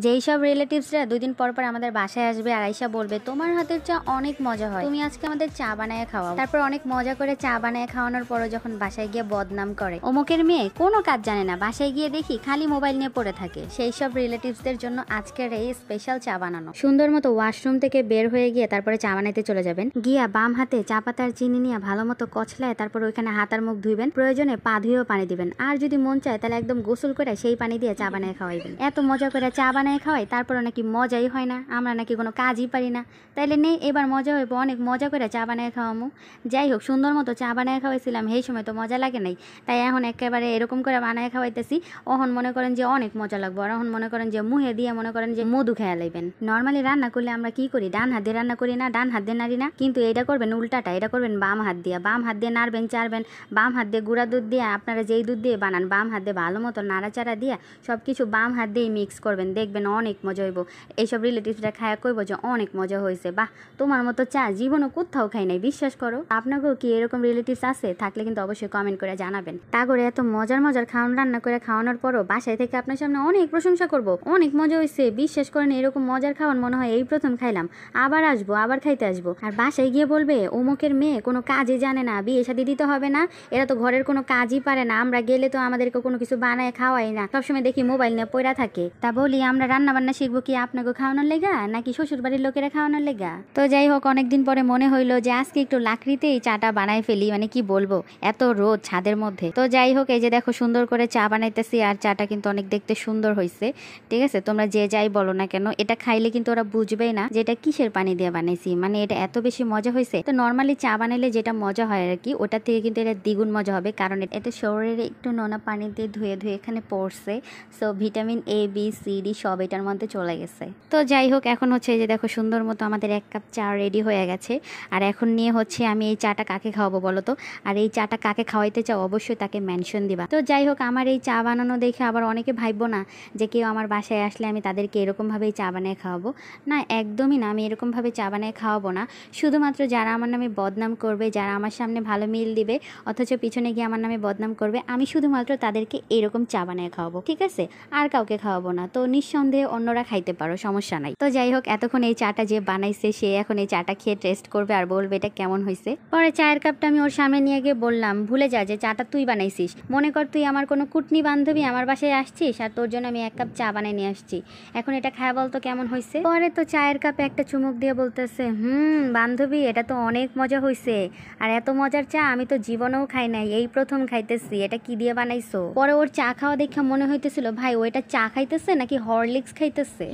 যেই সব রিলেটিভসরা 2 দিন পর পর আমাদের বাসায় আসবে আর আইসা বলবে তোমার হাতের চা অনেক মজা হয়, তুমি আজকে আমাদের চা বানায় খাওয়াও। তারপর অনেক মজা করে চা বানায় খাওয়ানোর পরও যখন বাসায় গিয়ে বদনাম করে অমুকের মেয়ে কোনো কাজ জানে না, বাসায় গিয়ে দেখি খালি মোবাইল নিয়ে পড়ে থাকে, সেই সব রিলেটিভসদের জন্য আজকের এই স্পেশাল চা বানানো। সুন্দর মতো ওয়াশরুম থেকে বের হয়ে গিয়ে তারপরে চা বানাইতে চলে যাবেন। গিয়া বাম হাতে চা পাতার চিনি নিয়ে ভালো মতো কচলায় তারপর ওইখানে হাত আর মুখ ধুইবেন, প্রয়োজনে পা ধুয়েও পানি দিবেন, আর যদি মন চায় তাহলে একদম গোসল করে সেই পানি দিয়ে চা বানায় খাওয়াইবেন। এত মজা করে চা বানায় খাওয়াই, তারপর নাকি মজাই হয় না, আমরা নাকি কোনো কাজই পারি না। তাইলে নেই এবার মজা হইব, অনেক মজা করে চা বানায় খাওয়ামু। যাই হোক, সুন্দর মতো চা বানায় খাওয়াইছিলাম, সেই সময় তো মজা লাগে নাই, তাই এখন একেবারে এরকম করে বানায় খাওয়াইতেছি। অহন মনে করেন যে অনেক মজা লাগবে, আর এখন মনে করেন যে মুহে দিয়ে মনে করেন যে মধু খেয়া লাইবেন। নর্মালি রান্না করলে আমরা কি করি, ডান হাত দিয়ে রান্না করি না, ডান হাত দিয়ে নাড়ি না, কিন্তু এটা করবেন উল্টাটা, এটা করবেন বাম হাত দিয়ে। বাম হাত দিয়ে নাড়বেন, চাড়বেন, বাম হাত দিয়ে গুঁড়া দুধ দিয়ে আপনারা যেই দুধ দিয়ে বানান বাম হাত দিয়ে ভালো মতো নাড়াচাড়া দিয়ে সব কিছু বাম হাত দিয়েই মিক্স করবেন, দেখবেন অনেক মজা হইব। এইসব রিলেটিভসরা খায়া কইব যে অনেক মজা হয়েছে, বাহ তোমার মতো চা জীবনও কোথাও খাই নাই, বিশ্বাস করো। আপনাকেও কি এরকম রিলেটিভস আছে? থাকলে কিন্তু অবশ্যই কমেন্ট করে জানাবেন। তা করে এত মজার মজার খাওয়ান রান্না করে খাওয়ানোর পরও বাসায় থেকে আপনার সামনে অনেক প্রশংসা করব, অনেক মজা হয়েছে, বিশ্বাস করেন এরকম মজার খাওয়ান মনে হয় এই প্রথম খাইলাম, আবার আসবো, আবার খাইতে আসবো। আর বাসায় গিয়ে বলবে অমুকের মেয়ে কোনো কাজই জানে না, বিয়ে শাদী দিতে হবে না, এরা তো ঘরের কোনো কাজই পারে না, আমরা গেলে তো আমাদেরকে কোনো কিছু বানায় খাওয়াই না, সবসময় দেখি মোবাইল নিয়ে পড়া থাকে। তা বলি আমরা রান্না বান্না শিখবো কি আপনাকে খাওয়ানোর লেগা, নাকি শ্বশুর বাড়ির লোকেরা খাওয়ানোর লেগা? তো যাই হোক, অনেকদিন পরে মনে হইলো যে আজকে একটু লাকড়িতেই চাটা বানাই ফেলি, মানে কি বলবো এত রোদ ছাদের মধ্যে। তো যাই হোক, এই যে দেখো সুন্দর করে চা বানাইতেছি, আর চাটা কিন্তু অনেক দেখতে সুন্দর হয়েছে। ঠিক আছে, তোমরা যে যাই বলো না কেন, এটা খাইলে কিন্তু ওরা বুঝবেই না যে এটা কিসের পানি দিয়ে বানাইছি, মানে এটা এত বেশি মজা হয়েছে। তো নর্মালি চা বানাইলে যেটা মজা হয় আর কি, ওটা থেকে কিন্তু এটা দ্বিগুণ মজা হবে, কারণ এটা শরীরে একটু নোনা পানি দিয়ে ধুয়ে ধুয়ে এখানে পড়ছে, so vitamin A B C D সব এটার মধ্যে চলে গেছে। তো যাই হোক, এখন হচ্ছে এই যে দেখো সুন্দর মতো আমাদের 1 কাপ চা রেডি হয়ে গেছে। আর এখন নিয়ে হচ্ছে আমি এই চাটা কাকে খাওয়াবো বলো তো, আর এই চাটা কাকে খাওয়াইতে চাও অবশ্যই তাকে মেনশন দিবা। তো যাই হোক, আমার এই চা বানানো দেখে আবার অনেকে ভাববো না যে কেউ আমার বাসায় আসলে আমি তাদেরকে এরকমভাবেই চা বানিয়ে খাওয়াবো, না একদমই না, আমি এরকমভাবে চা বানিয়ে খাওয়াবো না। শুধুমাত্র যারা আমার নামে বদনাম করবে, যারা আমার সামনে ভালো মিল দিবে অথচ পিছনে গিয়ে আমার নামে বদনাম করবে, আমি শুধুমাত্র তাদেরকে এরকম চা বানিয়ে খাওয়াবো, ঠিক আছে? আর কাউকে খাওয়াবো না। তো নিঃসন্দেহে অন্যরা খাইতে পারো, সমস্যা নাই। তো যাই হোক, এতক্ষণ এই চাটা যে বানাইছে সে এখন এই চাটা খেয়ে টেস্ট করবে আর বলবে এটা কেমন হয়েছে। পরে চায়ের কাপটা আমি ওর সামনে নিয়ে গিয়ে বললাম, ভুলে যা যে চাটা তুই বানাইছিস, মনে কর তুই আমার কোনো কুটনি বান্ধবী আমার বাসায় আসছিস আর তোর জন্য আমি 1 কাপ চা বানিয়ে নিয়ে আসছি, এখন এটা খায়া বলতো কেমন হয়েছে। পরে তো চায়ের কাপে একটা চুমুক দিয়ে বলতেছে, বান্ধবী এটা তো অনেক মজা হয়েছে, আর এত মজার চা আমি তো জীবনেও খাই নাই, এই প্রথম খাইতেছি, এটা কি দিয়ে বানাইছো? পরে ওর চা খাওয়া দেখে মনে হইতেছিল ভাই ও এটা চা খাইতেছে নাকি হরলিক্স খাইতেছে।